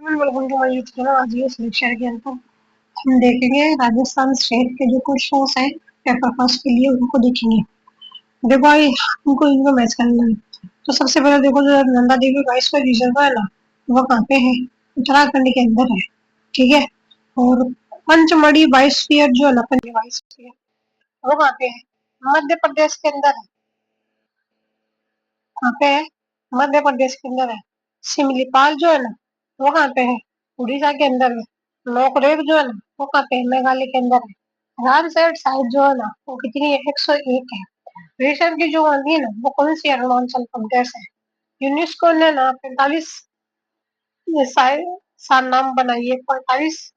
Welcome to my YouTube channel. आज ये selection के अंदर हम देखेंगे राजस्थान स्टेट के जो क्वेश्चंस हैं पेपर फर्स्ट के लिए उनको देखेंगे। देखो भाई हमको इनको मैच करना है। तो सबसे पहले देखो जो नंदा देवी बायोस्फीयर रिजर्व है ना, वो कहाँ पे है? उत्तराखंड के अंदर है। ठीक है। और पंचमढ़ी बायोस्फीयर जो है ना, पंचमढ़ी बायोस्फीयर वो कहाँ पे है? मध्य प्रदेश के अंदर है। कहाँ पे है? मध्य प्रदेश के अंदर है। सिमलीपाल जो है ना, वो कहाँ पे है? उड़ीसा के अंदर है। नोकरेक जो है ना, वो कहाँ पे है? मेघालय के अंदर है। रामसर साइट जो है ना, वो कितनी है? 101 है। रेशम की जो आंधी है ना, वो कौन सी अरुणाचल प्रदेश है। यूनेस्को ने ना 45 साल नाम बनाई है। 45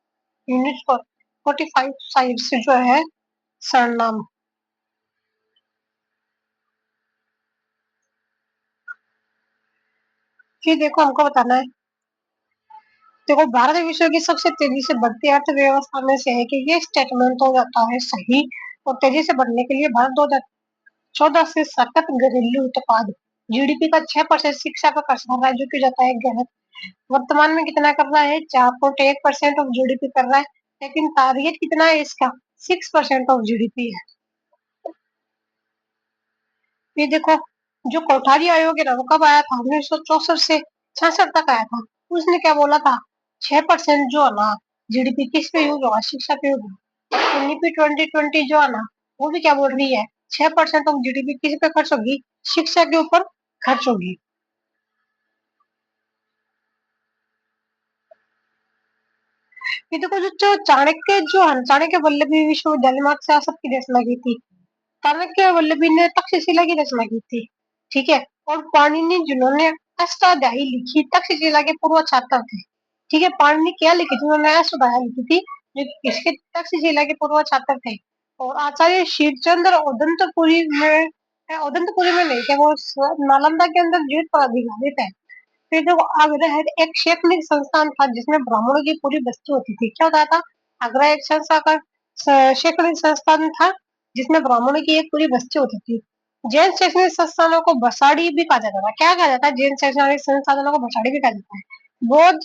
यूनेस्को 45 साइट्स जो है सरनाम। फिर देखो हमको बताना है। देखो भारत विश्व की सबसे तेजी से बढ़ती अर्थव्यवस्था में से है कि ये स्टेटमेंट हो जाता है सही। और तेजी से बढ़ने के लिए भारत 2014 से सतत घरेलू उत्पाद जीडीपी का 6% शिक्षा पर खर्च कर रहा है, जो कि जाता है गलत। वर्तमान में कितना कर रहा है? 4.1% ऑफ जीडीपी कर रहा है। लेकिन टारगेट कितना है इसका? 6% ऑफ जीडीपी है। ये देखो जो कोठारी आयोग है ना, वो कब आया था? 1964 से 66 तक आया था। उसने क्या बोला था? 6% जो है ना जीडीपी किस पे यूज होगा? शिक्षा पे यूज होगा। एनईपी 2020 जो है ना, वो भी क्या बोल रही है? 6% ऑफ जीडीपी किस पे खर्च होगी? शिक्षा के ऊपर खर्च होगी। ये देखो जो चाणक्य जो है, चाणक्य वल्लभी विश्वविद्यालय मार्क्स शासक की रचना की थी। चाणक्य वल्लभी ने तक्षशिला की रचना की थी। ठीक है। और पाणिनि जिन्होंने अष्टाध्यायी लिखी, तक्षशिला के पूर्व छात्र थे। ठीक है। पाणिनि क्या लिखी थी? उन्होंने अष्टाध्यायी लिखी थी, जो इसके तक्षशिला के पूर्व छात्र थे। और आचार्य शीलचंद्र उदंतपुरी में नहीं थे, वो नालंदा के अंदर जीवित पर अधिकारी थे। फिर जो आगरा है एक शैक्षणिक संस्थान था जिसमें ब्राह्मणों की पूरी बस्ती होती थी। क्या होता था? आगरा एक संस्था का शैक्षणिक संस्थान था जिसमें ब्राह्मणों की एक पूरी बस्ती होती थी। जैन शैक्षणिक संस्थानों को बसाड़ी भी कहा जाता था। क्या कहा जाता है? जैन शैक्षणिक संस्थानों को बसाड़ी भी कहा जाता है। बौद्ध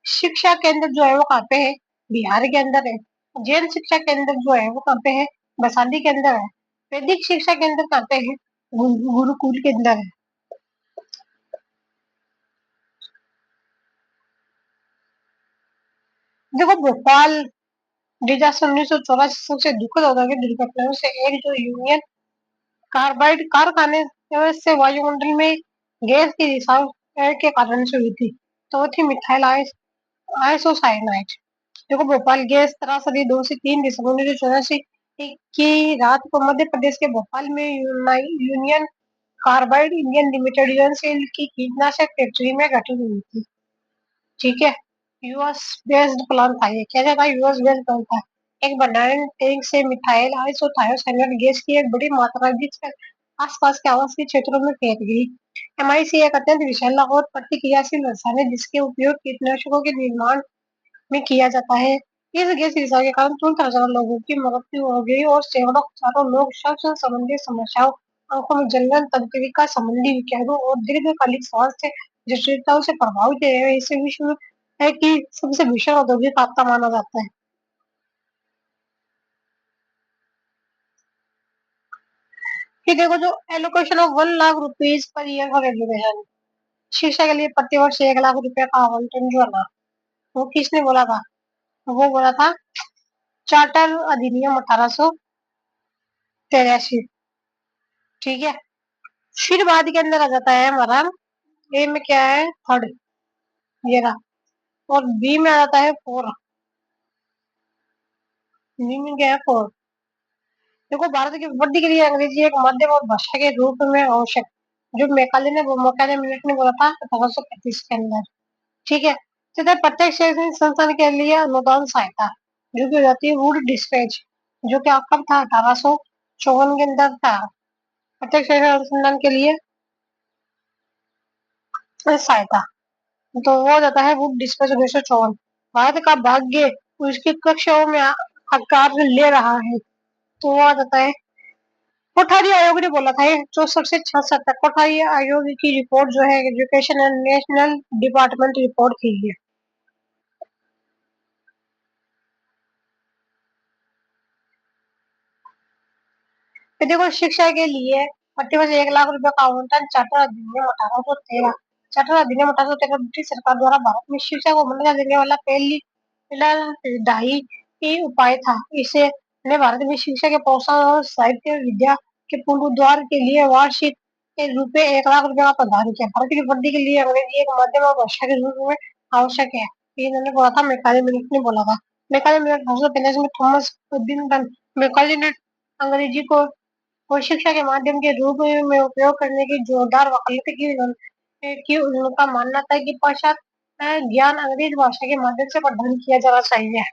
शिक्षा केंद्र जो है वो कहाँ पे है? बिहार के अंदर है। जैन शिक्षा केंद्र जो है वो कहाँ पे है? बसाली के अंदर है। वैदिक शिक्षा केंद्र कहाँ पे है? गुरुकुल के अंदर है। देखो भोपाल डिजास्टर 1984 सबसे दुखद औद्योगिक दुर्घटनाओं से एक जो यूनियन कार्बाइड कारखाने से वायुमंडल में गैस की रिसाव के कारण से हुई थी। तो थी मिथाइल आइसोसाइनाइड। देखो भोपाल गैस त्रासदी 2 से 3 दिसंबर 1984 की रात को मध्य प्रदेश के भोपाल में यूनियन कार्बाइड इंडियन लिमिटेड यूएनसीएल की कीटनाशक फैक्ट्री में घटित हुई थी। ठीक है। यूएस बेस्ड प्लांट था ये। क्या था? यूएस बेस्ड प्लांट था। एक भंडारण टैंक से मिथाइल आइसोथायोसाइनाइड गैस की एक बड़ी मात्रा जिसके आसपास के आवासीय क्षेत्रों में फैल गई। एमआईसी एक अत्यंत विषैला और प्रतिक्रियाशील रसायन है जिसके उपयोग कीटनाशकों के निर्माण में किया जाता है। इस गैस रिसाव के कारण 3,000 लोगों की मृत्यु हो गई और सैकड़ों हजारों लोग श्वसन संबंधी समस्याओं, आंखों में जलन, तंत्रिका संबंधी विकारों और दीर्घकालिक स्वास्थ्य जटिलताओं से प्रभावित है। इसे विश्व है कि सबसे भीषण औद्योगिक आपदा माना जाता है। कि देखो जो allocation of 1 lakh rupees per year for education, शिक्षा के लिए प्रतिवर्ष 1 लाख रुपए का आवंटन जो है ना, वो किसने बोला था? वो बोला था चार्टर अधिनियम 1883। ठीक है। फिर बाद के अंदर आ जाता है हमारा ए में क्या है? थर्ड, ये रहा। और बी में आ जाता है फोर। बी में क्या है? फोर। देखो भारत की वृद्धि के लिए अंग्रेजी एक माध्यम और भाषा के रूप में आवश्यक, जो मैकाले मिनट ने बोला था 1835 के अंदर। ठीक है। तथा प्रत्येक शैक्षणिक संस्थान के लिए अनुदान सहायता, जो कि हो जाती है वुड डिस्पैच, जो कि कब था? 1854 के अंदर था। प्रत्येक शैक्षणिक अनुसंधान के लिए सहायता, तो वो हो जाता है वुड डिस्पैच 1954। भारत का भाग्य उसकी कक्षाओं में आकार ले रहा है, तो वो आ जाता है कोठारी आयोग ने बोला था 64 से 66 तक। कोठारी आयोग की रिपोर्ट जो है education and national department report थी ये। देखो शिक्षा के लिए प्रतिवर्ष 1 लाख रुपए का आवंटन चार्टर अधिनियम 1813 ब्रिटिश सरकार द्वारा भारत में शिक्षा को मान्यता देने वाला पहला विधायी उपाय था। इसे ने भारत में शिक्षा के प्रोत्साहन और साहित्य विद्या के पुनरुद्धार के लिए वार्षिक के रूप में 1 लाख रुपए का प्रदान किया। भारत की वृद्धि के लिए अंग्रेजी एक माध्यम और भाषा के रूप में आवश्यक है। ये इन्होंने बोला था, मैकाले मिल्क ने बोला था। मैकाले मिल्क 1843 में थॉमस एडिसन मैकाले ने अंग्रेजी को शिक्षा के माध्यम के रूप में उपयोग करने की जोरदार वकालत की। उनका मानना था कि पाश्चात्य ज्ञान अंग्रेजी भाषा के माध्यम से प्रदान किया जाना चाहिए।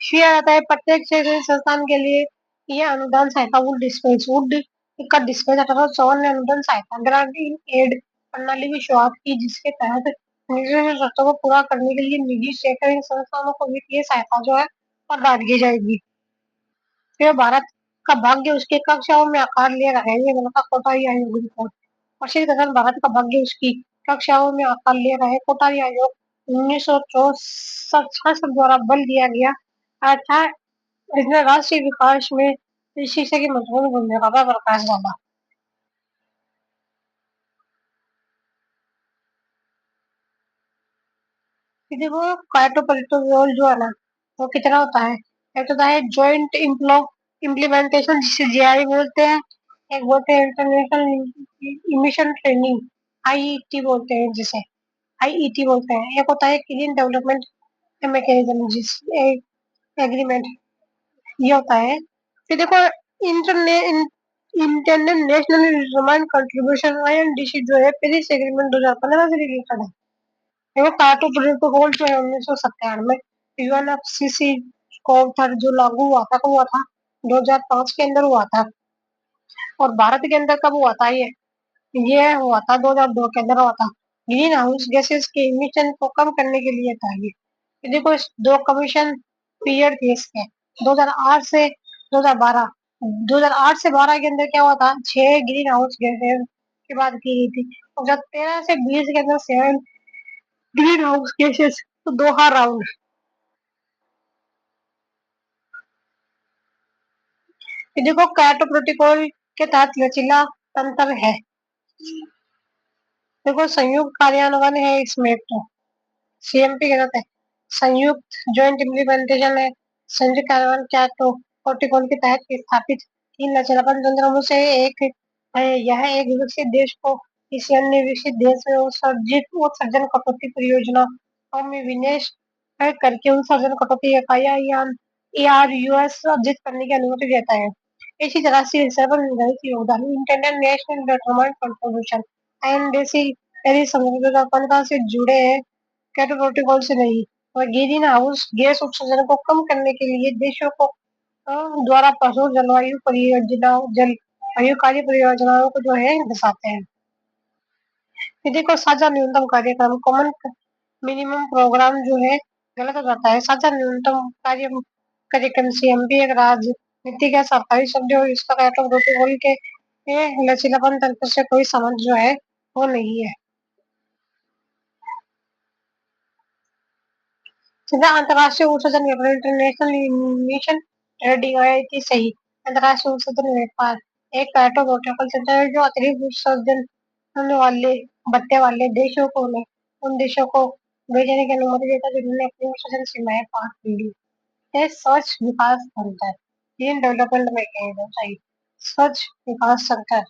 किया जाता है प्रत्येक शैक्षणिक संस्थान के लिए यह अनुदान सहायता वुड का डिस्पेंस 1854 ने अनुदान सहायता ग्रांट इन एड प्रणाली की शुरुआत की, जिसके तहत निर्दिष्ट शर्तों को पूरा करने के लिए निजी शैक्षणिक संस्थानों को वित्तीय सहायता जो है प्रदान की जाएगी। फिर भारत का भाग्य उसके कक्षाओं में आकार ले रहा है। ये उनका कोटारी आयोग रिपोर्ट प्रसिद्ध कथन भारत का भाग्य उसकी कक्षाओं में आकार ले रहा है। कोटारी आयोग 1964 द्वारा बल दिया गया था। इसने राष्ट्रीय विकास में शिक्षा की महत्वपूर्ण भूमिका का प्रकाश डाला। देखो कार्टोपरिटोल जो है ना, वो कितना होता है। एक होता है जॉइंट इम्प्लीमेंटेशन, जिसे जीआई बोलते हैं। एक बोलते हैं इंटरनेशनल इमिशन ट्रेनिंग, आईईटी बोलते हैं जिसे, आईईटी बोलते हैं। एक होता है क्लीन डेवलपमेंट मैकेनिज्म, जिस एग्रीमेंट, ये होता है। फिर देखो इंटरने internet national determined contribution, INDC जो है पेरिस एग्रीमेंट 2015 से रिलेटेड है। देखो कार्टो प्रोटोकॉल जो है 1997 यूएनएफसीसी को था, जो लागू हुआ था, कब हुआ था, 2005 के अंदर हुआ था। और भारत के अंदर कब हुआ था, ये हुआ था 2002 के अंदर हुआ था। ग्रीन हाउस गैसेस के इमिशन को कम करने के लिए था ये देखो इस दो कमीशन पीरियड थे इसके, 2008 से 2012। 2008 से 12 के अंदर क्या हुआ था, 6 ग्रीन हाउस गैसेस की बात की गई थी। और जब 13 से 20 के अंदर 7 ग्रीन हाउस गैसेस, तो दोहा राउंड। देखो क्योटो प्रोटोकॉल के तहत लचीला तंत्र है। देखो संयुक्त कार्यान्वयन है इसमें, तो सीएमपी के तहत है। संयुक्त जॉइंट इम्प्लीमेंटेशन है। संयुक्त कार्यान्वयन क्योटो प्रोटोकॉल के तहत स्थापित तीन लचीलापन तंत्रों से एक है। यह एक विकसित देश को किसी अन्य विकसित देश में उत्सर्जन कटौती परियोजनाओं में विनिवेश करके उत्सर्जन कटौती इकाइयां ERUS अर्जित करने की अनुमति देता है। इसी तरह से सर्वर निर्धारित योगदान इंटरनेशनल डिटरमाइंड कंट्रीब्यूशन INDC यदि समझौता 15 से जुड़े हैं, क्योटो प्रोटोकॉल से नहीं। और ग्रीन हाउस गैस उत्सर्जन को कम करने के लिए देशों को द्वारा प्रस्तुत जलवायु कार्य परियोजनाओं को जो है दर्शाते हैं। फिर देखो साझा न्यूनतम कार्यक्रम कॉमन मिनिमम प्रोग्राम जो है गलत हो जाता है। साझा न्यूनतम कार्यक्रम CMP एक राजनीतिक या सरकारी शब्द है, और इसका क्योटो प्रोटोकॉल के लचीलापन तंत्र से कोई संबंध जो है वो नहीं है। सीधा अंतर्राष्ट्रीय उत्सर्जन व्यापार इंटरनेशनल इमिशन ट्रेडिंग IIT सही। अंतर्राष्ट्रीय उत्सर्जन व्यापार एक क्योटो प्रोटोकॉल संस्था है जो अतिरिक्त उत्सर्जन होने वाले बत्ते वाले देशों को उन देशों को भेजने की अनुमति देता है जिन्होंने अपनी उत्सर्जन सीमाएं पार कर ली। यह स्वच्छ विकास तंत्र, ग्रीन डेवलपमेंट मैकेनिज्म सही। स्वच्छ विकास तंत्र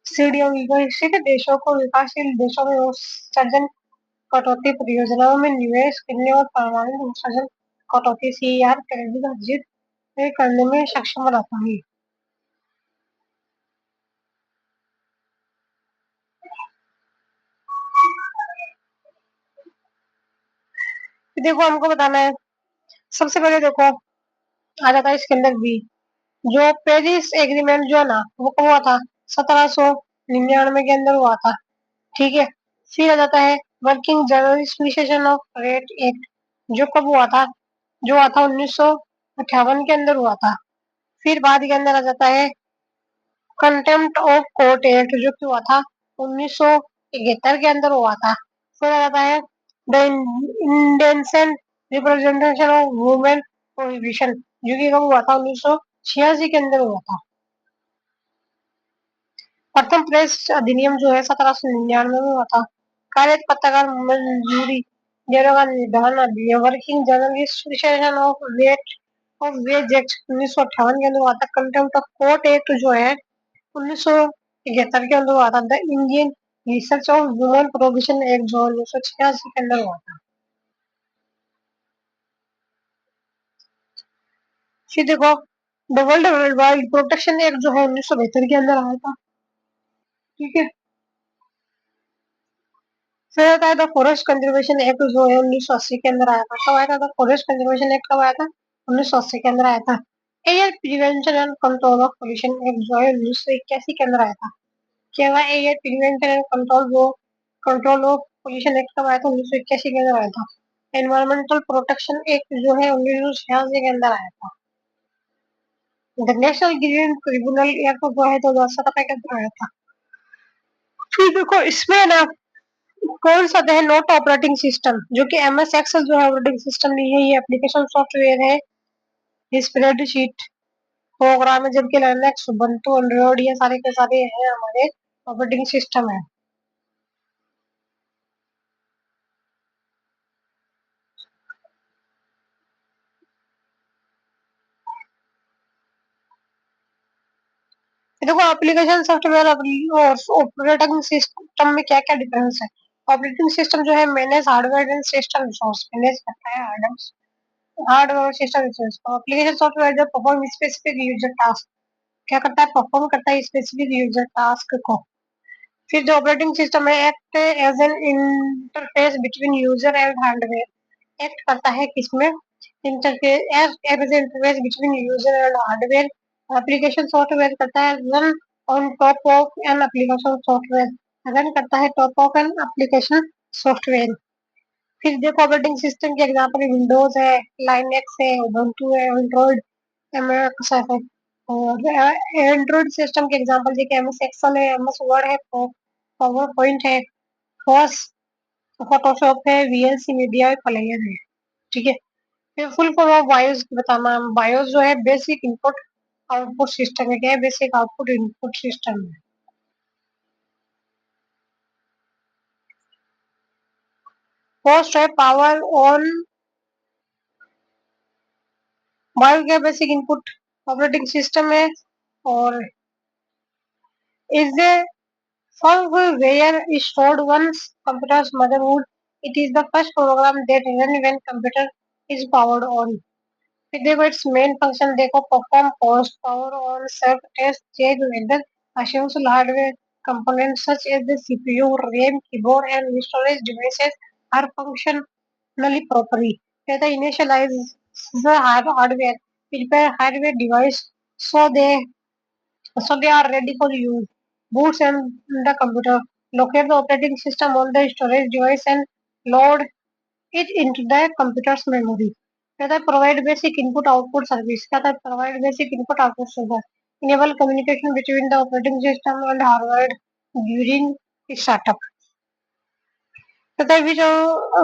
सीडीएम विकसित देशों को विकासशील देशों में उत्सर्जन कटौती परियोजनाओं में निवेश करने और परमाणु उत्सर्जन कटौती CER क्रेडिट अर्जित करने में सक्षम बनाता है। देखो हमको बताना है, सबसे पहले देखो आ जाता है इसके अंदर भी, जो पेरिस एग्रीमेंट जो है ना, वो कब हुआ था, 1799 के अंदर हुआ था। ठीक है। फिर आ जाता है वर्किंग जर्नलिस्टेशन ऑफ रेट एक्ट, जो कब हुआ था, जो हुआ था 1958 के अंदर हुआ था। फिर बाद के अंदर आ जाता है कंटेम्प्ट ऑफ कोर्ट एक्ट, जो कि हुआ था 1971 के अंदर हुआ था। फिर आ जाता है the indecent representation of women prohibition, जो कि कब हुआ था 86 के अंदर हुआ था। प्रथम प्रेस अधिनियम जो है 1799 में हुआ था। कार्यरत पत्रकार मंजूरी डेरो का निधन working journalist association of wage act 1958 के अंदर हुआ था। कंटेम्प्ट ऑफ कोर्ट एक्ट जो है 1971 के अंदर हुआ था। The Indian research of women provision act जो 1986 के अंदर हुआ था। फिर देखो the world wild protection act जो है 1972 के अंदर आया था। ठीक है। फिर आता है द फॉरेस्ट कंजर्वेशन एक्ट जो है 1980 के अंदर आया था। कब आया था? द फॉरेस्ट कंजर्वेशन एक्ट कब आया था? 1980 के अंदर आया था। Air prevention and control of pollution act जो है 1981 के अंदर आया था। क्या हुआ? Air prevention and control of pollution act कब आया था? 1981 के अंदर आया था। एनवायरमेंटल प्रोटेक्शन एक्ट जो है 1986 के अंदर आया था। The national green tribunal act जो है 2017 के अंदर आया था। फिर देखो इसमें ना कौन सा है नोट ऑपरेटिंग सिस्टम जो कि एमएस एक्सेल जो है ऑपरेटिंग सिस्टम नहीं है, ये एप्लीकेशन सॉफ्टवेयर है। स्प्रेडशीट प्रोग्राम है, जबकि लिनक्स उबुंटू एंड्रॉइड ये सारे के सारे हैं हमारे ऑपरेटिंग सिस्टम है। देखो एप्लीकेशन सॉफ्टवेयर और ऑपरेटिंग सिस्टम में क्या क्या डिफरेंस है। ऑपरेटिंग सिस्टम जो है manage hardware and system resource manage करता है हार्डवेयर और सिस्टम रिसोर्स। एप्लीकेशन सॉफ्टवेयर जो परफॉर्म स्पेसिफिक यूजर टास्क क्या करता है? परफॉर्म करता है स्पेसिफिक यूजर टास्क को। फिर जो ऑपरेटिंग सिस्टम है act as an interface between user and hardware. Act करता है किसमें? Interface as interface between user and hardware. Application software करता है run on top of an application software. Run करता है top of an application software. फिर देखो operating system के एग्जांपल विंडोज है, लाइनक्स है, उबुंटू है, एंड्रॉइड एमएस है। और एंड्रॉइड सिस्टम के एग्जांपल जैसे एमएस एक्सेल है, एमएस वर्ड है, पावर पॉइंट है, फोस फोटोशॉप है, वीएलसी मीडिया प्लेयर है। ठीक है। फिर फुल फॉर्म ऑफ बायोस बताना। बायोस जो है बेसिक इनपुट आउटपुट सिस्टम है। क्या है? बेसिक आउटपुट इनपुट सिस्टम है। होस्ट है पावर ऑन। बायो क्या? बेसिक इनपुट ऑपरेटिंग सिस्टम है। और is the firmware is stored once computer's motherboard. It is the first program that runs when computer is powered on. फिर देखो its main function देखो perform post power on self test check whether essential hardware components such as the CPU, RAM, keyboard and storage devices are functionally properly. कहता है initialize the hardware, prepare hardware device so they are ready for use. Boots and the computer. Locate the operating system on the storage device and load it into the computer's memory. कहता है provide basic input output service. कहता है provide basic input output service. Enable communication between the operating system and hardware during startup. कहता है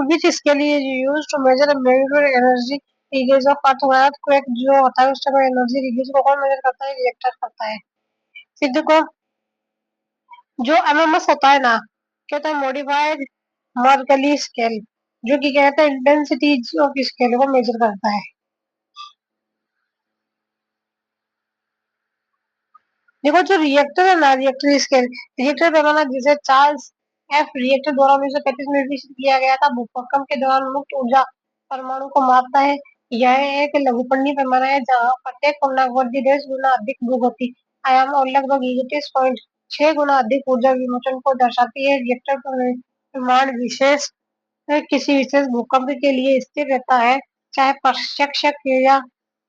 which scale is used to measure the molecular energy release of earthquake जो होता है उस समय energy release को कौन मेजर करता है? रिएक्टर करता है। फिर देखो जो एमएमएस होता है ना कहता है मॉडिफाइड मर्कली स्केल जो कि कहता है इंटेंसिटी ऑफ स्केल को मेजर करता है। देखो जो रिएक्टर है ना रिएक्टर स्केल रिएक्टर पैमाना जिसे चार्ल्स एफ रिएक्टर द्वारा 1935 में विकसित किया गया था भूकंप के दौरान मुक्त ऊर्जा परमाणु को मापता है। यह एक लघुपण्डी पैमाना है जहाँ प्रत्येक पूर्णांक वर्ग 10 गुना अधिक भूगति आयाम और लगभग 31.6 गुना अधिक ऊर्जा विमोचन को दर्शाती है। रिएक्टर परिमाण विशेष किसी विशेष भूकंप के लिए स्थिर रहता है चाहे प्रत्यक्ष क्रिया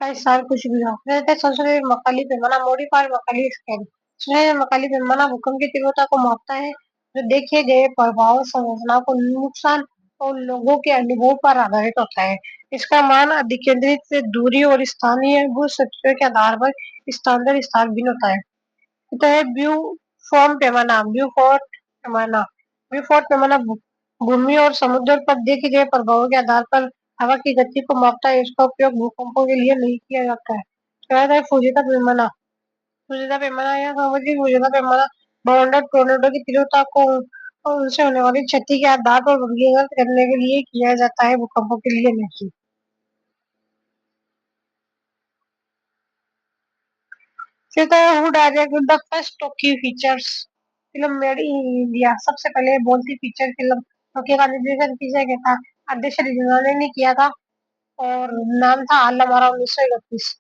का स्थान कुछ भी हो। रहते संशोधित मकाली पैमाना मॉडिफाइड मकाली स्केल संशोधित मकाली पैमाना भूकंप की तीव्रता को मापता है जो देखे गए प्रभाव संरचना को नुकसान और लोगों के अनुभव पर आधारित होता है। इसका मान अधिकेंद्रित दूरी और स्थानीय भू सतह के आधार पर स्थान स्थान भिन्न होता है। तो है ब्यू फॉर्म पैमाना ब्यूफोर्ट पैमाना भूमि और समुद्र पर देखे गए प्रभावों के आधार पर हवा की गति को मापता है। इसका उपयोग भूकंपों के लिए नहीं किया जाता है। क्या था फुजिता पेमाना। फुजिता पेमाना या सामाजिक फुजिता पेमाना बाउंडर टोर्नेडो की तीव्रता को और उनसे होने वाली क्षति के आधार पर वर्गीकृत करने के लिए किया जाता है, भूकंपों के लिए नहीं। फिर तो who direct the first Tokyo features film made in India. सबसे पहले बोलती फीचर फिल्म टोक्यो का निर्देशन किया गया था। आदेश रिजवाने ने किया था और नाम था आलम 1931।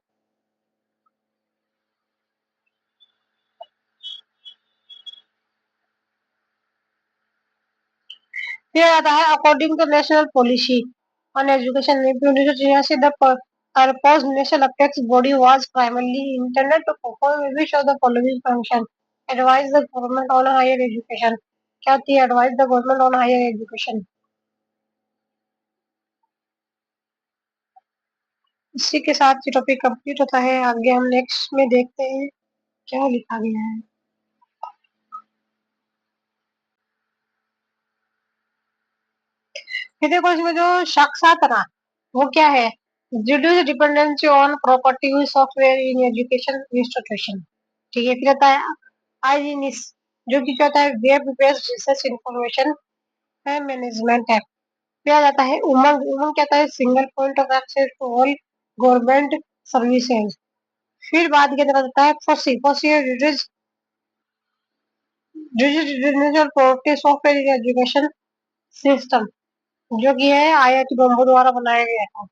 फिर आता है according to national policy on education में 1986 the purpose national apex body was primarily internet to perform which of the following function advise the government on higher education. क्या थी advise the government on higher education. इसी के साथ ये topic complete होता है। आगे हम नेक्स्ट में देखते हैं क्या लिखा गया है। फिर देखो इसमें जो साक्षात ना वो क्या है। Reduce dependency on property software in education institution. ठीक है। फिर आता है आईजीनिस जो कि क्या होता है वेब बेस्ड रिसर्च इंफॉर्मेशन है मैनेजमेंट है। फिर आ जाता है उमंग। उमंग क्या होता है single point of access to all government services. फिर बाद के अंदर आता है FOSSEE. FOSSEE digital property software in education system जो कि है आईआईटी बम्बई द्वारा बनाया गया था।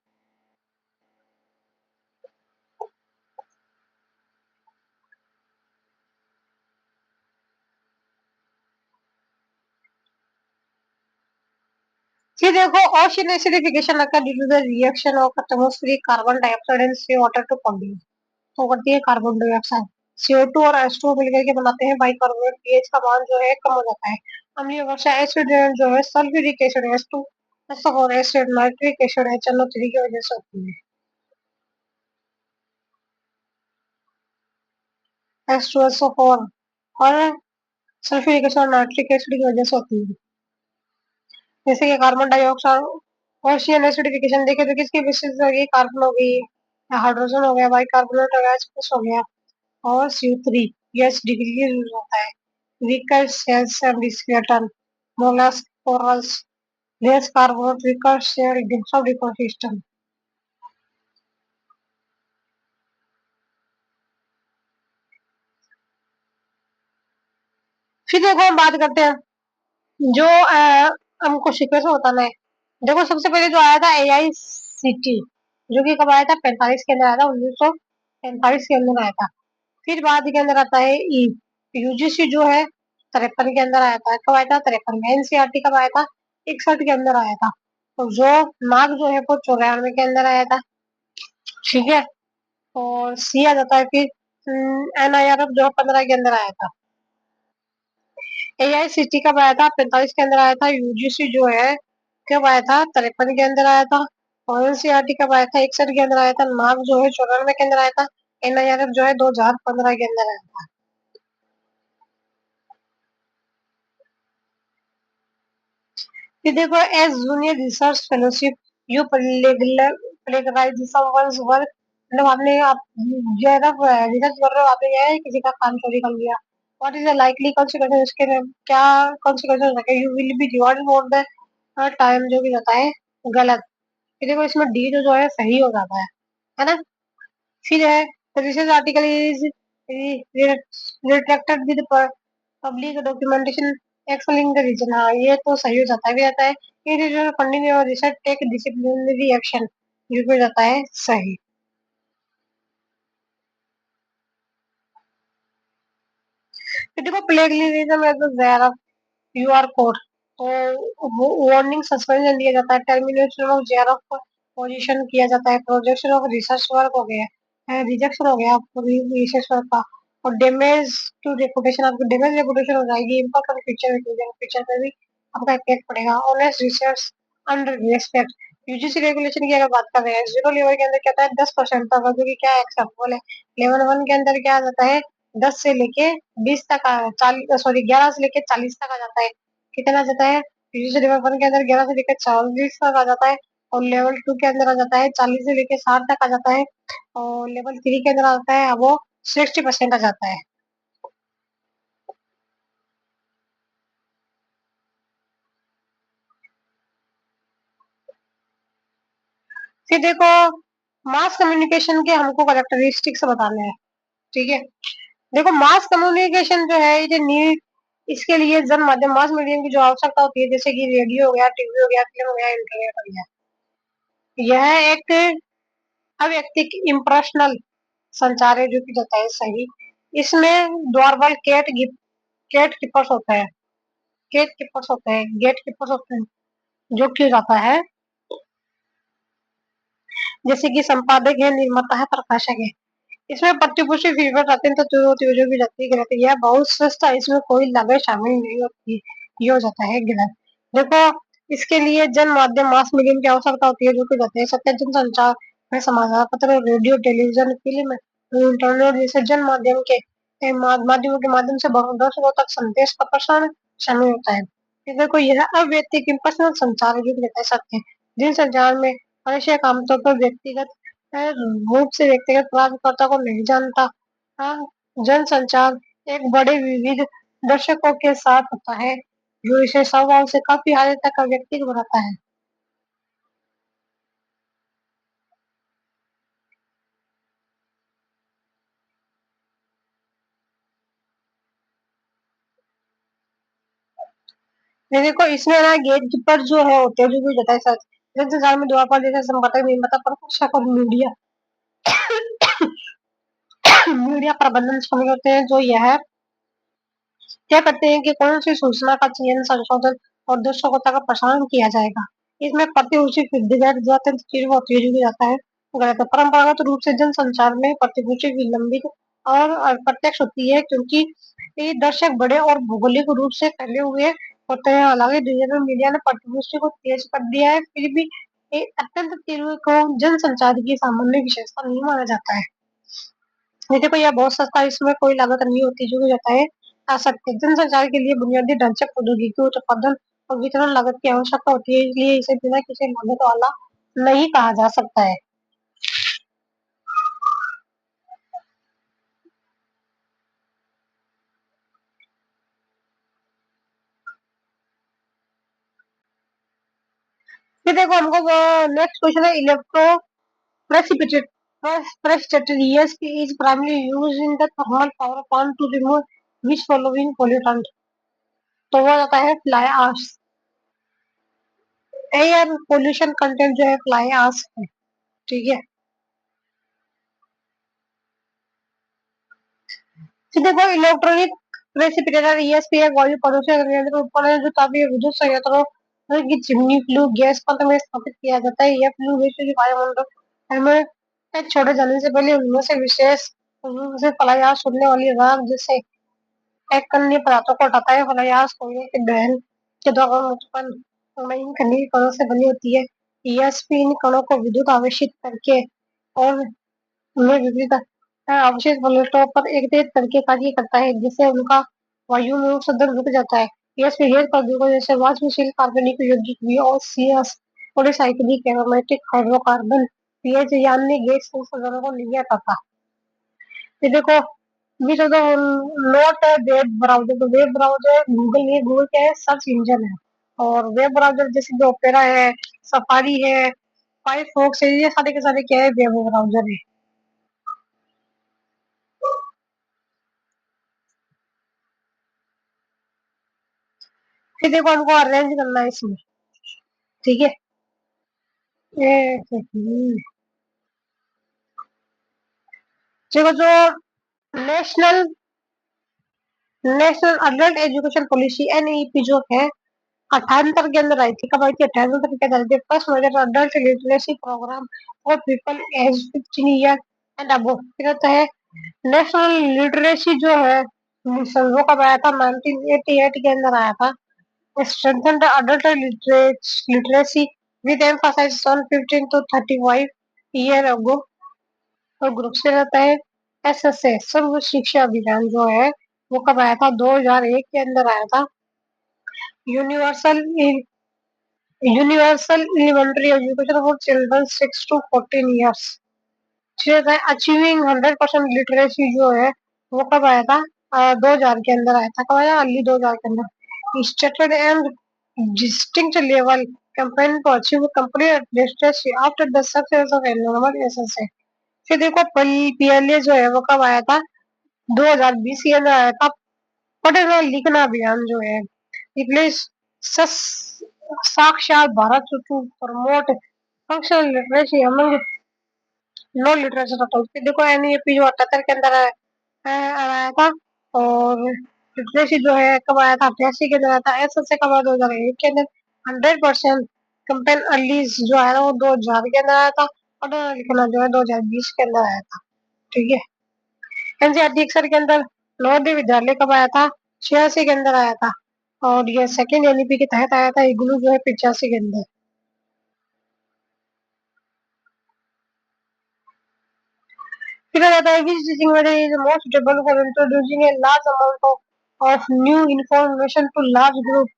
फिर देखो ocean acidification occur due to the reaction of atmospheric carbon dioxide and sea water to produce. तो करती है कार्बन डाइऑक्साइड। CO2 और H2 मिलकर के बनाते हैं बाइकार्बोनेट। पीएच का मान जो है कम हो जाता है। अम्लीय वर्षा एसिड जो है सल्फ्यूरिक एसिड H2 और एसिड नाइट्रिक एसिड HNO3 की वजह से होती है। H2SO4 और सल्फ्यूरिक एसिड और नाइट्रिक एसिड की वजह से होती है। जैसे कि कार्बन डाइऑक्साइड ओशियन एसिडिफिकेशन देखे तो किसकी बेसिस होगी कार्बन हो गई या हाइड्रोजन हो गया बाइकार्बोनेट हो गया H+ हो गया और CO3 गैस डिग्री होता है। weaker cells and skeleton mollusk corals less carbonate weaker cell सब ecosystem। फिर देखो हम बात करते हैं जो हमको सीक्वेंस होता है। देखो सबसे पहले जो आया था AICT जो कि कब आया था 45 के अंदर आया था 1945 के अंदर आया था। फिर बाद के अंदर आता है ई यूजीसी जो है 53 के अंदर आया था। कब आया था 53 में। एनसीईआरटी कब आया था 61 के अंदर आया था। तो जो नाग जो है वो 94 के अंदर आया था। ठीक है। और सी आ जाता है फिर NIRF जो है 15 के अंदर आया था। AICT कब आया था 45 के अंदर आया था। यूजीसी जो है कब आया था 53 के अंदर आया था। और एनसीईआरटी कब आया था 61 के अंदर आया था। नाग जो है 94 के अंदर आया था। NIRF जो है 2015 के अंदर आया था। फिर देखो as junior research fellowship you plagiarise someone's work. मतलब आपने आप जो है ना रिसर्च कर रहे हो आपने क्या है किसी का काम चोरी कर लिया। What is the likely consequence इसके क्या कॉन्सिक्वेंस हो सकते हैं। You will be rewarded for the time जो भी रहता है गलत। फिर देखो इसमें डी जो है सही हो जाता है ना। फिर है research article is retracted with public documentation explaining the reason. हाँ ये तो सही हो जाता है भी आता है। ये जो फंडिंग और रिसर्च टेक डिसिप्लिनरी एक्शन ये भी हो जाता है सही। फिर देखो plagiarism as a UR code तो वार्निंग सस्पेंशन दिया जाता है। टर्मिनेशन ऑफ जेआरएफ पोजीशन किया जाता है। प्रोजेक्शन ऑफ रिसर्च वर्क हो गया रिजेक्शन हो गया रिसर्च वर्क का। और डैमेज टू रेपुटेशन आपकी डैमेज रेपुटेशन हो जाएगी। इम्पैक्ट ऑन फ्यूचर फ्यूचर पे भी आपका इफेक्ट पड़ेगा। Honest research under respect UGC regulation की अगर बात कर रहे हैं जीरो लेवल के अंदर क्या होता है 10% तक जो कि क्या एक्सेप्टेबल है। लेवल 1 के अंदर क्या आ जाता है 10 से लेके 20 तक 40 11 से लेके 40 तक आ जाता है। कितना आ जाता है यूजीसी लेवल 1 के अंदर 11 से लेकर 40 तक आ जाता है। और लेवल 2 के अंदर आ जाता है 40 से लेके 60 तक आ जाता है और लेवल 3 के अंदर आता है वो 60% आ जाता है। फिर देखो मास कम्युनिकेशन के हमको कैरेक्टरिस्टिक्स बताने हैं, ठीक है। देखो मास कम्युनिकेशन जो है ये नीड इसके लिए जन माध्यम मास मीडियम की जो आवश्यकता होती है जैसे कि रेडियो हो गया, टीवी हो गया, फिल्म हो गया, इंटरनेट हो गया। यह एक अव्यक्तिक इम्प्रेशनल संचार है जो कि जाता है सही। इसमें द्वारपाल गेट कीपर्स होते हैं, गेट कीपर्स होते हैं जो कि जाता है जैसे कि संपादक है, निर्माता है, प्रकाशक है। इसमें प्रतिपुष्टि फीडबैक अत्यंत त्रुटियों की जाती है गलत। यह बहुत सस्ता, इसमें कोई लागत शामिल नहीं होती, ये हो जाता है गलत। देखो इसके लिए जन माध्यम मास मीडियम की आवश्यकता होती है जो कि जाते हैं सत्य जन संचार में समाचार पत्र, रेडियो, टेलीविजन, फिल्म, इंटरनेट जैसे जन माध्यम के माध्यमों के माध्यम से दर्शकों तक संदेश का प्रसारण शामिल होता है। फिर देखो यह अव्यक्तिक impersonal संचार है जो कि जाता है सत्य जिन संचार में आवश्यक आमतौर पर व्यक्तिगत रूप से व्यक्तिगत प्राप्तकर्ता को नहीं जानता। हाँ, जनसंचार एक बड़े विविध दर्शकों के साथ होता है जो इसे स्वभाव से काफी हद तक व्यक्तिगत बनाता है। ये देखो इसमें ना गेट कीपर जो है होते हैं जो भी जाता है सच जनसंचार में द्वारपाल जैसे संपादक निर्माता प्रकाशक और मीडिया मीडिया प्रबंधन शामिल होते हैं जो यह तय करते हैं कि कौन सी सूचना का चयन संशोधन और दर्शकों तक प्रसारण किया जाएगा। इसमें प्रतिभूषी विधिगत जो अत्यंत तीव्र और तेजी भी जाता है गलत है। परंपरागत रूप से जनसंचार में प्रतिभूषी विलंबित और अप्रत्यक्ष होती है क्योंकि ये दर्शक बड़े और भौगोलिक रूप से फैले हुए होते हैं। हालांकि डिजिटल मीडिया ने प्रतिभूषी को तेज कर दिया है फिर भी ये अत्यंत तीव्र को जनसंचार की सामान्य विशेषता नहीं माना जाता है। देखिए कोई यह बहुत सस्ता है, इसमें कोई लागत नहीं होती जो कि जाता है असत्य। जनसंचार के लिए बुनियादी ढांचे प्रौद्योगिकी उत्पादन और वितरण लागत की आवश्यकता होती है इसलिए इसे बिना किसी लागत वाला नहीं कहा जा सकता है। फिर देखो हमको नेक्स्ट क्वेश्चन है electro precipitate precipitate ESP is primarily used in the thermal power plant to remove which following pollutant। तो वो जाता है फ्लाई आश। एयर पोल्यूशन कंटेंट जो है फ्लाई आश है, ठीक है। फिर देखो इलेक्ट्रॉनिक प्रेसिपिटेटर ईएसपी एक वायु प्रदूषण नियंत्रण उपकरण है जो तापीय विद्युत संयंत्रों की चिमनी फ्लू गैस पंप में स्थापित किया जाता है। यह फ्लू विश्व की वायुमंडल में छोड़े जाने से पहले उनमें से विशेष रूप से फलायास छोड़ने वाली राख जैसे एक अन्य पदार्थों को हटाता है। फलायास कोयले के दहन के दौरान उत्पन्न इन खनिज कणों से बनी होती है। ईएसपी इन कणों को विद्युत आवेशित करके और उन्हें विपरीत अवशेष प्लेटों पर एक तेज करके कार्य करता है जिससे उनका वायु में उत्सर्जन रुक जाता है। यह सीरियल प्रदूषकों जैसे वाष्पशील कार्बनिक यौगिक VOCs polycyclic aromatic hydrocarbon pH या अन्य गैस उत्सर्जनों को नहीं हटाता। फिर देखो बीच ऑफ द नोट है वेब ब्राउजर। तो वेब ब्राउजर गूगल नहीं, गूगल क्या है सर्च इंजन है और वेब ब्राउजर जैसे जो ओपेरा है, सफारी है, फायरफॉक्स है, ये सारे के सारे क्या है वेब ब्राउजर है। फिर देखो हमको अरेंज करना है इसमें, ठीक है। एक सेकंड। देखो जो national national adult education policy NEP जो है 98 के अंदर आई थी। कब आई थी? 98 के अंदर first major adult literacy programme for people age 15 year and above. फिर आता है नेशनल लिटरेसी जो है मिशन, वो कब आया था? 1988 के अंदर आया था। Strengthen the adult literacy with emphasise on 15 to 35 year ago. और ग्रुप से रहता है SSA सर्व शिक्षा अभियान जो है वो कब आया था? 2001 के अंदर आया था। Universal universal elementary education for children 6 to 14 years. Achieving 100% literacy जो है वो कब आया था? 2000 के अंदर आया था। कब आया? अर्ली 2000 के अंदर। Stated and distinct level campaign to achieve complete literacy after the success of enrollment SSA। फिर देखो पीएलए जो है वो कब आया था? 2020 के अंदर आया था। पढ़ना लिखना अभियान जो है replace Saakshar Bharat to promote functional literacy among no literature total. फिर देखो एनईएपी जो 78 के अंदर आया था। और लिटरेसी जो है कब आया था? 88 के अंदर आया था। एसएसए कब आया? 2001 के अंदर। 100% कंपेन अर्लीज जो आया था वो 2000 के अंदर आया था। पढ़ना लिखना जो है 2020 के अंदर आया था। ठीक है। एनसीईआरटी अक्षर के अंदर नवोदय विद्यालय कब आया था? 86 के अंदर आया था। और ये सेकेंड एनईपी के तहत आया था। इग्लू जो है 85 के अंदर। फिर आ जाता है which teaching method is most suitable for introducing a large amount of new information to large group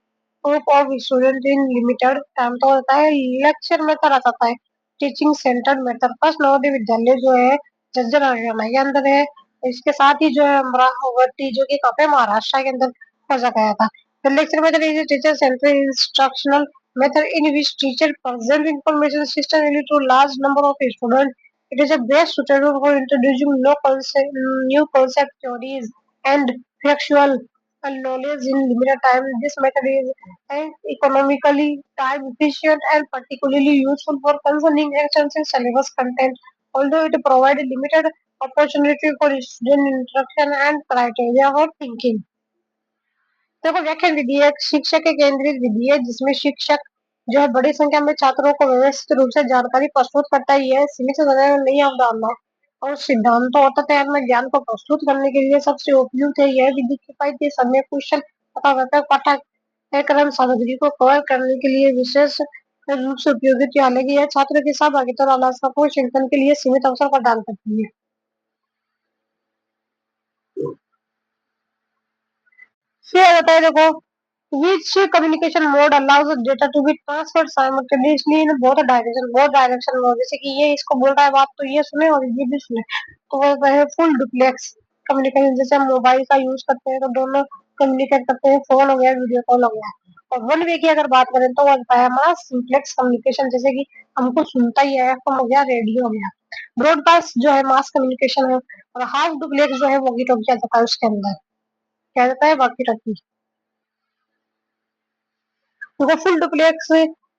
of students in limited time। तो होता है लेक्चर मेथड आ जाता है, teaching centred method. First Navodaya Vidyalaya जो है झज्जर हरियाणा के अंदर है। इसके साथ ही जो है अमरावती जो कि कहाँ पे? महाराष्ट्र के अंदर खोजा गया था। The lecture method is a teacher centered instructional method in which teacher present information system to large number of students। It is a best suitable for introducing new concept theories and factual knowledge in limited time। This method is economically time efficient and particularly useful for concerning extensive syllabus content, although it provides limited opportunity for student interaction and criteria for thinking। देखो व्याख्यान विधि एक शिक्षक के केंद्रित विधि है जिसमें शिक्षक जो है बड़ी संख्या में छात्रों को व्यवस्थित रूप से जानकारी प्रस्तुत करता है। यह सीमित समय में नई अवधारणा और सिद्धांतों और तथ्य में ज्ञान को प्रस्तुत करने के लिए सबसे उपयुक्त है। यह विधि किफायती समय कुशल तथा व्यापक पाठ्यक्रम सामग्री को कवर करने के लिए विशेष रूप से उपयोगी है। हालांकि यह छात्र की सहभागिता और आलोचनात्मक चिंतन के लिए सीमित अवसर प्रदान करती है। फिर आ जाता है देखो which communication mode allows the data to be transferred simultaneously in both direction में। जैसे कि ये इसको बोल रहा है बात तो ये सुने और ये भी सुने, तो वो है फुल डुप्लेक्स कम्युनिकेशन। जैसे हम मोबाइल का यूज करते हैं तो दोनों कम्युनिकेट करते हैं, फोन हो गया, वीडियो कॉल हो गया। और वन वे की अगर बात करें तो वो होता है हमारा सिंप्लेक्स कम्युनिकेशन, जैसे कि हमको सुनता ही है, एफएम हो गया, रेडियो हो गया। ब्रॉडकास्ट जो है मास कम्युनिकेशन है। और हाफ डुप्लेक्स जो है वॉकी टॉकी आता है उसके अंदर। क्या जाता है? Walkie talkie. देखो फुल डुप्लेक्स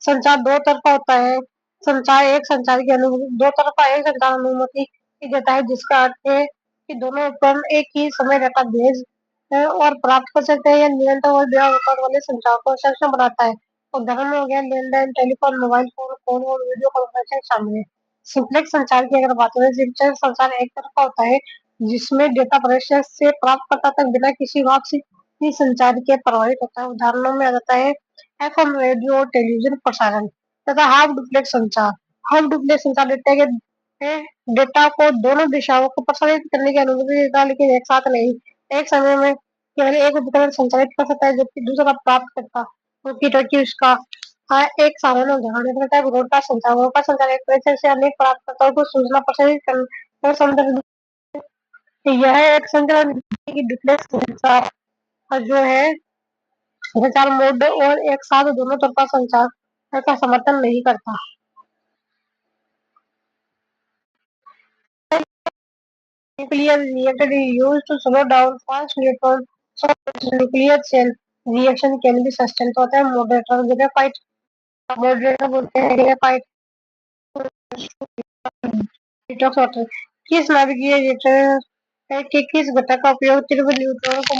संचार दो तरफा होता है। संचार एक संचार की अनुमति दो तरफा एक संचार अनुमति देता है, जिसका अर्थ है कि दोनों उपकरण एक ही समय डेटा भेज और प्राप्त कर सकते हैं। यह निरंतर और बिना रुकावट वाले संचार को सक्षम बनाता है। उदाहरण हो गया landline telephone, mobile phone, phone और वीडियो कॉन्फ्रेंसिंग शामिल है। सिंप्लेक्स संचार की अगर बात करें, सिंप्लेक्स संचार एक तरफा होता है जिसमें डेटा प्रेषक से प्राप्तकर्ता तक बिना किसी वापसी संचार के प्रभावित होता है। उदाहरणों में आ जाता है एफएम रेडियो और टेलीविजन प्रसारण। तथा हाफ डुप्लेक्स संचार। हाफ डुप्लेक्स संचार डेटा को दोनों दिशाओं को प्रसारित करने की अनुमति देता है, लेकिन एक साथ नहीं। एक समय में केवल एक उपकरण संचालित कर सकता है जबकि दूसरा प्राप्त करता है उसका एक सामान्य उदाहरण है ब्रॉडकास्ट संचार। ब्रॉडकास्ट संचार एक प्रेषक से अनेक प्राप्तकर्ताओं को सूचना प्रसारित करने और संदर्भ। यह एक संचार की डुप्लेक्स संचार जो है संचार मोड और एक साथ दोनों तरफा संचार का समर्थन नहीं करता। Nuclear reactor is used to slow down fast neutron so nuclear chain reaction can be sustained। तो होता है मॉडरेटर ग्रेफाइट। मॉडरेटर बोलते हैं ग्रेफाइट डिटॉक्स वाटर। किस नाभिकीय रिएक्टर के किस घटक का उपयोग तीव्र न्यूट्रॉन को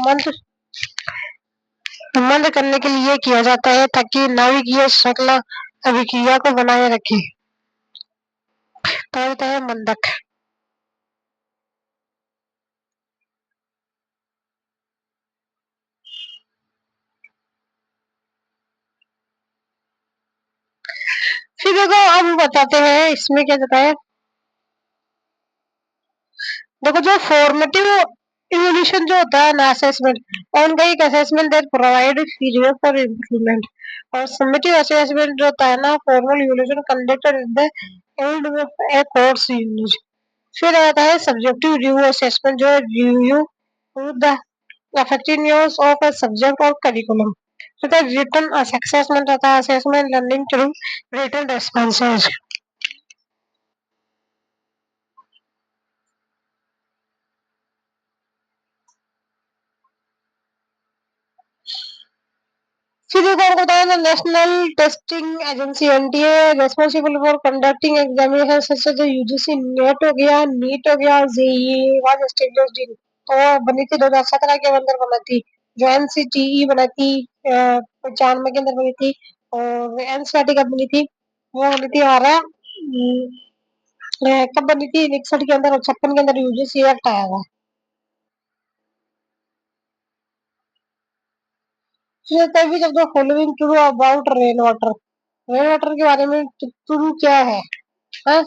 मंद करने के लिए किया जाता है ताकि नाभिकीय श्रृंखला अभिक्रिया को बनाए रखे? तो होता है मंदक। फिर देखो हम बताते हैं इसमें क्या जाता है। देखो जो फॉर्मेटिव इवोल्यूशन जो होता है ना assessment, ongoing assessment that provide feedback for improvement. और समेटिव असेसमेंट जो होता है ना formal evolution conducted in the end of A course use. फिर आता है सब्जेक्टिव रिव्यू असेसमेंट जो review the effectiveness of a subject or curriculum. So the written assessment रहता है assessment learning through written responses। फिर एक और बताया ना national testing agency NTA responsible for conducting examination such as UGC NET हो गया, नीट हो गया, जेईई वाज एस्टेब्लिश्ड इन, तो बनी थी 2017 के अंदर बनी थी। जो एनसीटीई बनी थी 95 के अंदर बनी थी। और एनसीईआरटी कब बनी थी? वो बनी थी हमारा कब बनी थी? 61 के अंदर और 56 के अंदर यूजीसी एक्ट आया था। फिर तभी जब the following true about rain water, rain water के बारे में ट्रू क्या है? हाँ?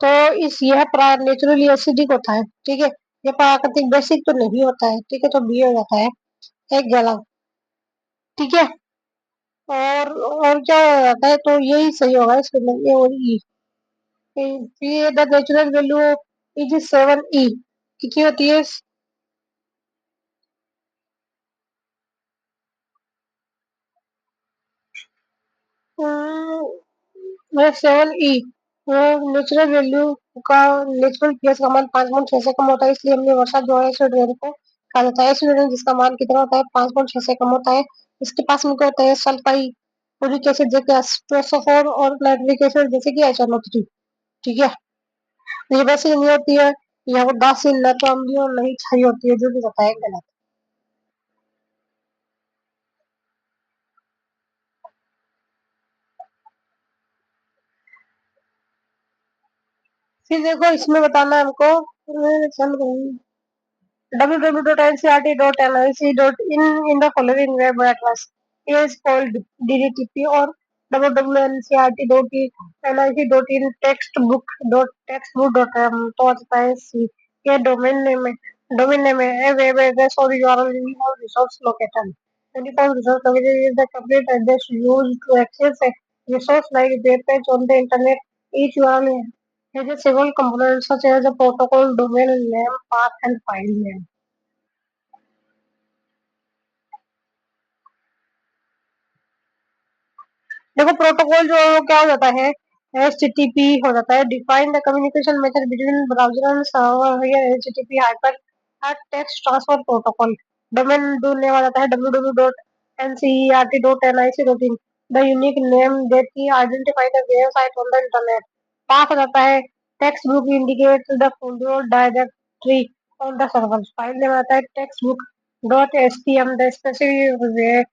तो इस यह नेचुरली एसिडिक होता है, ठीक है। ये प्राकृतिक बेसिक तो नहीं होता है, ठीक है, तो बी हो जाता है एक गलत, ठीक है। और क्या हो जाता है, तो यही सही होगा इसके अंदर ए और ई। ये द नेचुरल वैल्यू इज 7 ई कितनी होती है? 7 ई। नेचुरल वैल्यू का नेचुरल पीएच का मान 5.6 से कम होता है, इसलिए हमने वर्षा जो है एसिड रेन को कहा जाता है। एसिड रेन जिसका मान कितना होता है? 5.6 से कम होता है। इसके पास में क्या होता है? सल्फाइरिक एसिड जैसे एस्ट्रोसोफोर और नाइट्रिक एसिड जैसे कि HNO3, ठीक है। ये वैसे नहीं होती है, यहाँ पर दासिल न तो अम्लीय और नहीं क्षारीय होती है, जो भी होता है गलत। फिर देखो इसमें बताना है हमको www.ncrt.nic.in in the following web address is called DDTP or www.ncrt.nic.in textbook.textbook.com तो आता है सी। ये डोमेन नेम है वेब एड्रेस और यूआरएल और resource location. 25 resource location is the complete address used to access a resource like web page on the internet. Each URL has a several components such as a protocol, domain name, path, and file name. देखो protocol जो है वो क्या हो जाता है? HTTP हो जाता है, define the communication method between browser and server here HTTP hyper text transfer protocol. Domain name आ जाता है www.ncert.nic.in the unique name that की identify the website on the internet. Path हो जाता है text book indicate the folder directory on the server. File name आता है text book dot HTM the specific web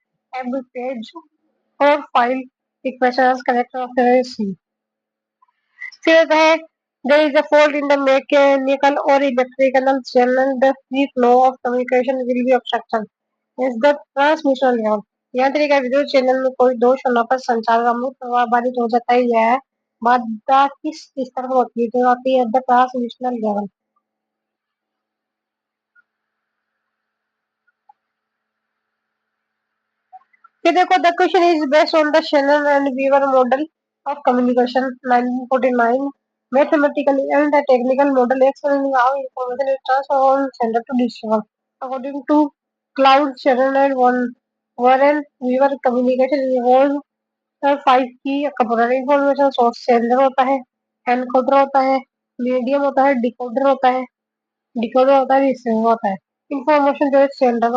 page और file equations character of the C. फिर है there is a fault in the mechanical or electrical channel, the free flow of communication will be obstruction is the transmission level। यहाँ तरीका विद्युत channel में कोई दोष होने पर संचार का मुक्त प्रवाह बाधित हो जाता है। यह बाधा किस स्तर पर होती है? जो आती है द ट्रांसमिशन लेवल। फिर देखो the question is based on the Shannon and Weaver model of communication 1949 mathematically and the technical model explaining how information is transferred from sender to receiver. According to Cloud, Shannon and Warren Weaver, communication involves five key component। information source sender होता है, encoder होता है, medium होता है, decoder होता है, receiver होता है। इंफॉर्मेशन जो है sender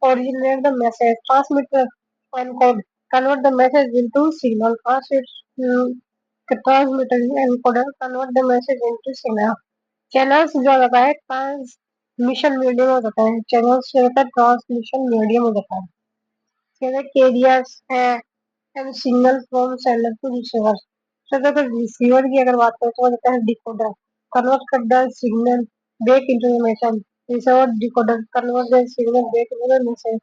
originate the message, transmitter encode, convert the message into signal, transmitter encoder, convert the message into signal। Channels जो होता है ट्रांसमिशन मीडियम हो जाता है, चैनल्स जो होता है ट्रांसमिशन मीडियम हो जाता है। जैसे कैरियर्स है and signal from sender to receiver. तो अगर रिसीवर की अगर बात करें तो वो होता है डिकोडर, कन्वर्ट कर the signal back into the message. Receiver decoder convert the signal back into the message.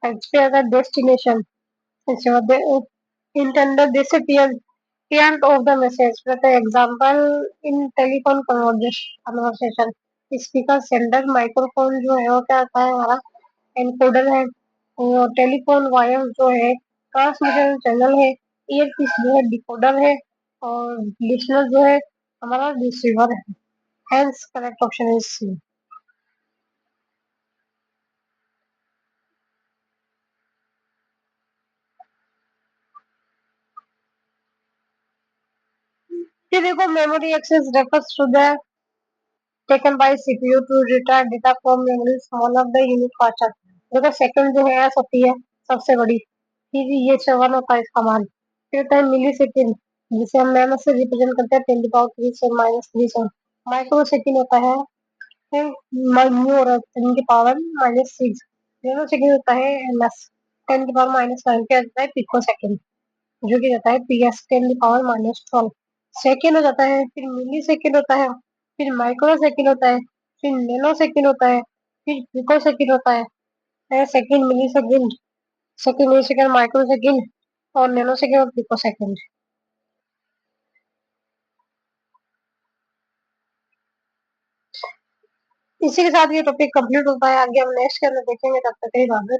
Expect अगर destination receiver the intended recipient of the message. For the example, in telephone conversation, speaker, sender, microphone जो है वो क्या होता है हमारा encoder है, और टेलीफोन वायर जो है ट्रांसमिशन चैनल है, ईयरपीस जो है डिकोडर है, और लिसनर जो है हमारा रिसीवर है। Hence correct option is C. फिर देखो memory access refers to the taken by CPU to retrieve data from memory small of the unit faster। देखो सेकंड जो है एस होती है सबसे बड़ी, फिर ये 7 होता है इसका मान, फिर होता है मिली सेकेंड जिसे हम नैनो से रिप्रेजेंट करते हैं 10 पावर 3 से -3 से। माइक्रो सेकेंड होता है म्यू और 10 की पावर -6। नैनो सेकेंड होता है एमएस 10 की पावर -9 पे आता है पिको सेकेंड जो कि जाता है पीएस 10 की पावर -12। सेकेंड हो जाता है, फिर मिली सेकेंड होता है, फिर माइक्रो सेकेंड होता है, फिर नैनो सेकेंड होता है, फिर पिको सेकेंड होता है सेकेंड मिली सेकेंड, सेकेंड मिली सेकेंड, माइक्रो सेकेंड और नैनो सेकेंड और पिको सेकेंड। इसी के साथ ये टॉपिक कंप्लीट होता है, आगे हम नेक्स्ट के अंदर देखेंगे, तब तक के लिए बाय।